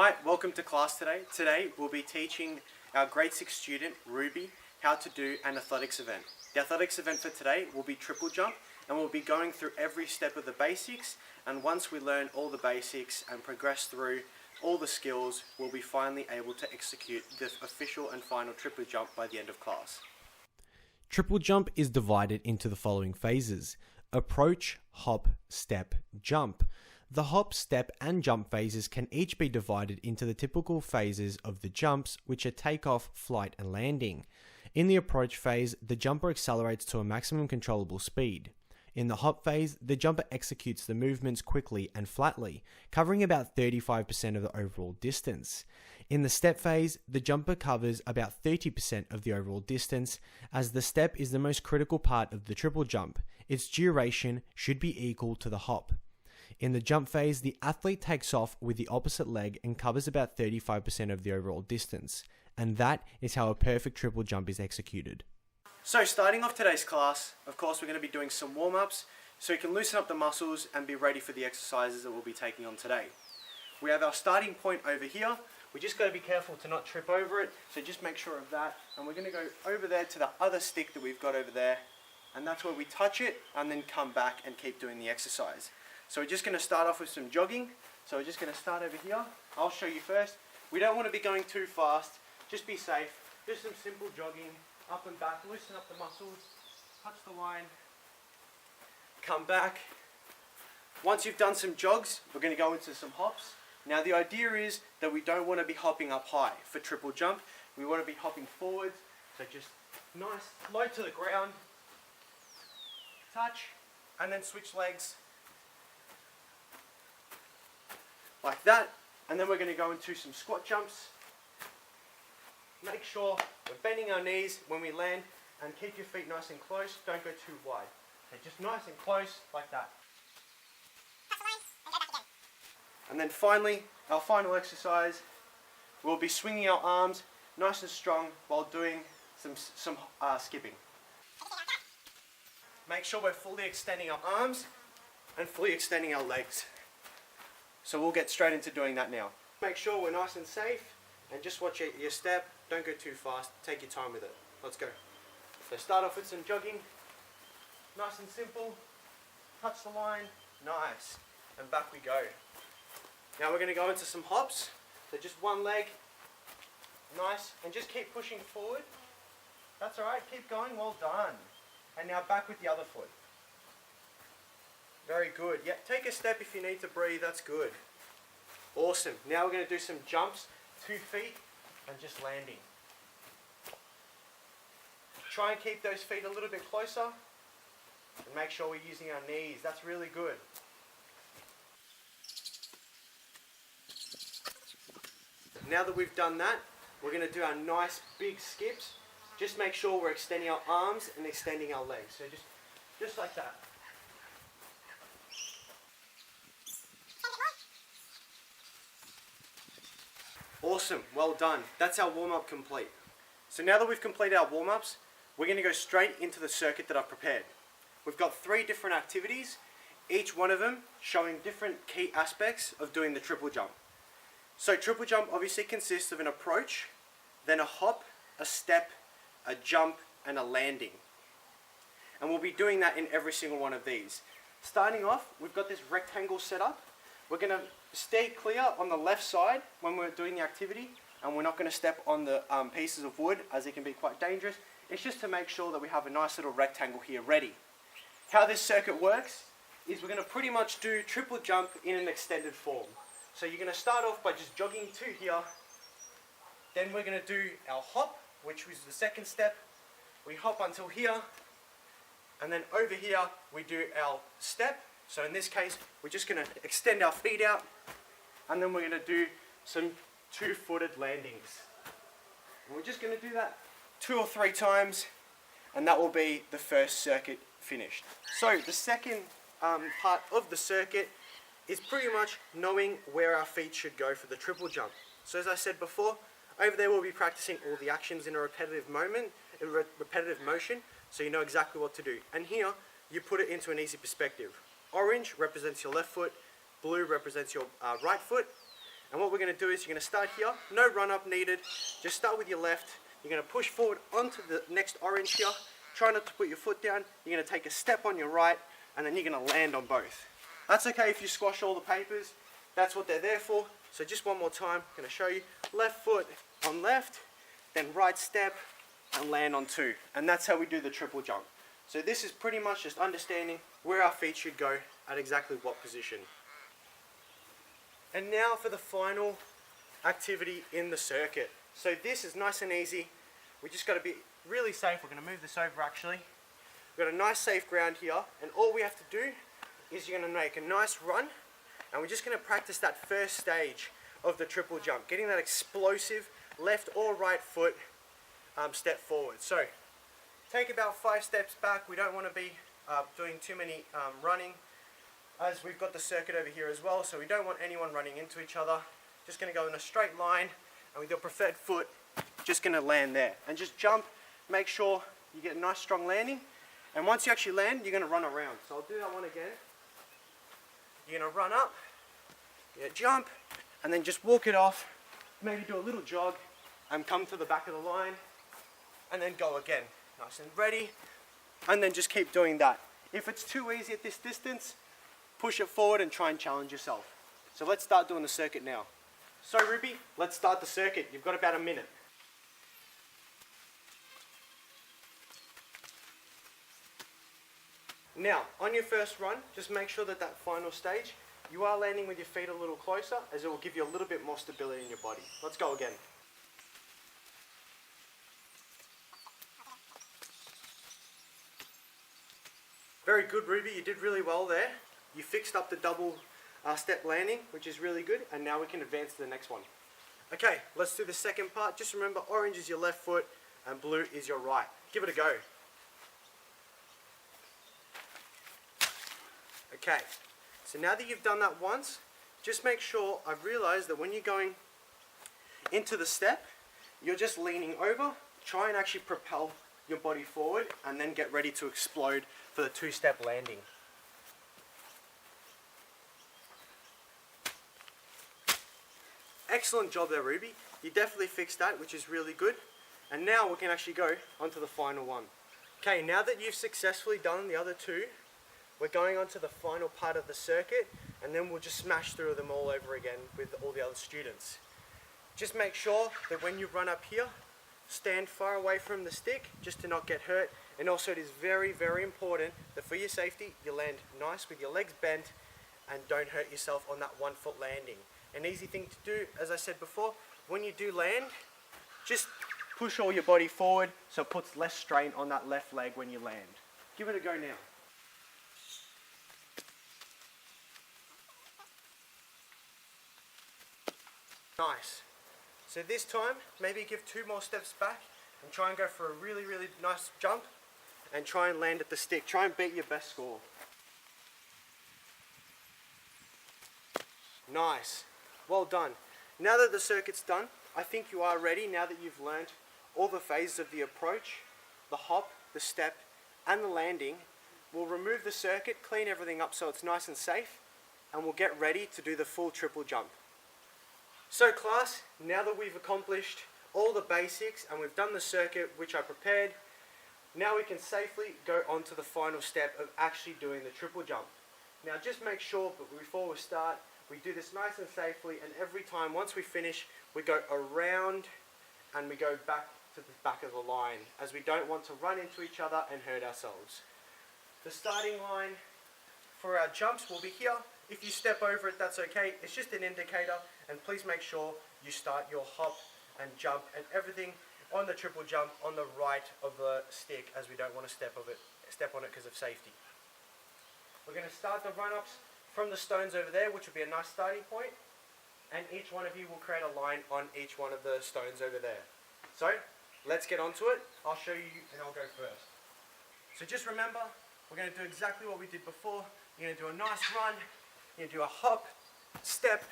Hi, welcome to class today. Today we'll be teaching our grade 6 student, Ruby, how to do an athletics event. The athletics event for today will be triple jump, and we'll be going through every step of the basics, and once we learn all the basics and progress through all the skills, we'll be finally able to execute the official and final triple jump by the end of class. Triple jump is divided into the following phases: approach, hop, step, jump. The hop, step, and jump phases can each be divided into the typical phases of the jumps, which are takeoff, flight, and landing. In the approach phase, the jumper accelerates to a maximum controllable speed. In the hop phase, the jumper executes the movements quickly and flatly, covering about 35% of the overall distance. In the step phase, the jumper covers about 30% of the overall distance, as the step is the most critical part of the triple jump. Its duration should be equal to the hop. In the jump phase, the athlete takes off with the opposite leg and covers about 35% of the overall distance. And that is how a perfect triple jump is executed. So starting off today's class, of course we're going to be doing some warm-ups so you can loosen up the muscles and be ready for the exercises that we'll be taking on today. We have our starting point over here. We just got to be careful to not trip over it, so just make sure of that. And we're going to go over there to the other stick that we've got over there, and that's where we touch it and then come back and keep doing the exercise. So we're just going to start off with some jogging. So we're just going to start over here. I'll show you first. We don't want to be going too fast. Just be safe. Just some simple jogging, up and back, loosen up the muscles, touch the line, come back. Once you've done some jogs, we're going to go into some hops. Now the idea is that we don't want to be hopping up high for triple jump. We want to be hopping forwards. So just nice, low to the ground, touch, and then switch legs. Like that, and then we're going to go into some squat jumps. Make sure we're bending our knees when we land, and keep your feet nice and close, don't go too wide. So just nice and close, like that. And then finally, our final exercise, we'll be swinging our arms nice and strong while doing some skipping. Make sure we're fully extending our arms and fully extending our legs. So we'll get straight into doing that now. Make sure we're nice and safe, and just watch your step. Don't go too fast. Take your time with it. Let's go. So start off with some jogging. Nice and simple. Touch the line. Nice. And back we go. Now we're going to go into some hops. So just one leg. Nice. And just keep pushing forward. That's alright. Keep going. Well done. And now back with the other foot. Very good. Yeah, take a step if you need to breathe. That's good. Awesome. Now we're going to do some jumps. 2 feet and just landing. Try and keep those feet a little bit closer and make sure we're using our knees. That's really good. Now that we've done that, we're going to do our nice big skips. Just make sure we're extending our arms and extending our legs. So just like that. Awesome, well done. That's our warm-up complete. So now that we've completed our warm-ups, we're going to go straight into the circuit that I've prepared. We've got 3 different activities, each one of them showing different key aspects of doing the triple jump. So triple jump obviously consists of an approach, then a hop, a step, a jump, and a landing. And we'll be doing that in every single one of these. Starting off, we've got this rectangle set up. We're going to stay clear on the left side when we're doing the activity, and we're not going to step on the pieces of wood, as it can be quite dangerous. It's just to make sure that we have a nice little rectangle here ready. How this circuit works is we're going to pretty much do triple jump in an extended form. So you're going to start off by just jogging to here, then we're going to do our hop, which was the second step. We hop until here, and then over here we do our step. So in this case, we're just going to extend our feet out, and then we're going to do some 2-footed landings. And we're just going to do that 2 or 3 times, and that will be the first circuit finished. So the second part of the circuit is pretty much knowing where our feet should go for the triple jump. So as I said before, over there we'll be practicing all the actions in a repetitive motion, so you know exactly what to do. And here, you put it into an easy perspective. Orange represents your left foot, blue represents your right foot, And what we're going to do is you're going to start here, no run up needed, just start with your left. You're going to push forward onto the next orange here, try not to put your foot down. You're going to take a step on your right, and then you're going to land on both. That's okay if you squash all the papers, that's what they're there for. So just one more time, I'm going to show you, left foot on left, then right step, and land on two. And that's how we do the triple jump. So this is pretty much just understanding where our feet should go at exactly what position. And now for the final activity in the circuit. So this is nice and easy. We just got to be really safe. We're going to move this over actually. We've got a nice safe ground here, and all we have to do is you're going to make a nice run, and we're just going to practice that first stage of the triple jump, getting that explosive left or right foot step forward. So take about 5 steps back. We don't want to be doing too many running, as we've got the circuit over here as well, so we don't want anyone running into each other. Just going to go in a straight line, and with your preferred foot, just going to land there. And just jump, make sure you get a nice strong landing, and once you actually land, you're going to run around. So I'll do that one again. You're going to run up, jump, and then just walk it off, maybe do a little jog, and come to the back of the line, and then go again. Nice and ready, and then just keep doing that. If it's too easy at this distance, push it forward and try and challenge yourself. So let's start doing the circuit now. So Ruby, let's start the circuit. You've got about a minute. Now, on your first run, just make sure that final stage, you are landing with your feet a little closer, as it will give you a little bit more stability in your body. Let's go again. Very good, Ruby. You did really well there. You fixed up the double step landing, which is really good, and now we can advance to the next one. Okay, let's do the second part. Just remember, orange is your left foot and blue is your right. Give it a go. Okay, so now that you've done that once, just make sure, I've realized that when you're going into the step, you're just leaning over, try and actually propel your body forward, and then get ready to explode for the 2-step landing. Excellent job there, Ruby. You definitely fixed that, which is really good. And now we can actually go on to the final one. Okay, now that you've successfully done the other two, we're going on to the final part of the circuit, and then we'll just smash through them all over again with all the other students. Just make sure that when you run up here, stand far away from the stick just to not get hurt. And also it is very, very important that for your safety, you land nice with your legs bent and don't hurt yourself on that 1-foot landing. An easy thing to do, as I said before, when you do land, just push all your body forward so it puts less strain on that left leg when you land. Give it a go now. Nice. So this time, maybe give 2 more steps back and try and go for a really, really nice jump and try and land at the stick. Try and beat your best score. Nice. Well done. Now that the circuit's done, I think you are ready now that you've learned all the phases of the approach, the hop, the step, and the landing. We'll remove the circuit, clean everything up so it's nice and safe, and we'll get ready to do the full triple jump. So class, now that we've accomplished all the basics and we've done the circuit which I prepared, now we can safely go on to the final step of actually doing the triple jump. Now just make sure, but before we start, we do this nice and safely, and every time once we finish, we go around and we go back to the back of the line, as we don't want to run into each other and hurt ourselves. The starting line for our jumps will be here. If you step over it, that's okay. It's just an indicator, and please make sure you start your hop and jump and everything on the triple jump on the right of the stick, as we don't want to step on it because of safety. We're going to start the run-ups from the stones over there, which will be a nice starting point, and each one of you will create a line on each one of the stones over there. So let's get onto it. I'll show you and I'll go first. So just remember, we're going to do exactly what we did before. You're going to do a nice run, you're going to do a hop, step,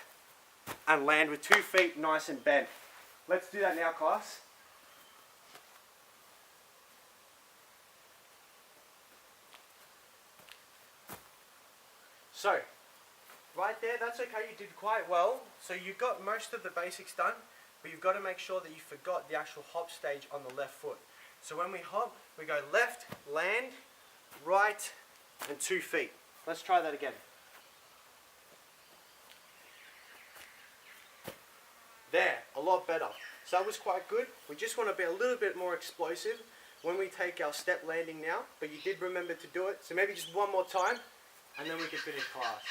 and land with 2 feet nice and bent. Let's do that now, class. So, Right there, that's okay, you did quite well. So you got most of the basics done, but you've got to make sure that you forgot the actual hop stage on the left foot. So when we hop, we go left, land, right, and 2 feet. Let's try that again. There, a lot better. So that was quite good. We just want to be a little bit more explosive when we take our step landing now, but you did remember to do it. So maybe just one more time, and then we can finish class.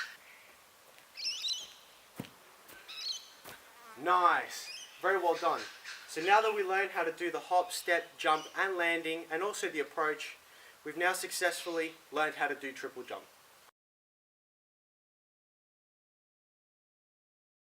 Nice, very well done. So now that we learned how to do the hop, step, jump and landing and also the approach, we've now successfully learned how to do triple jump.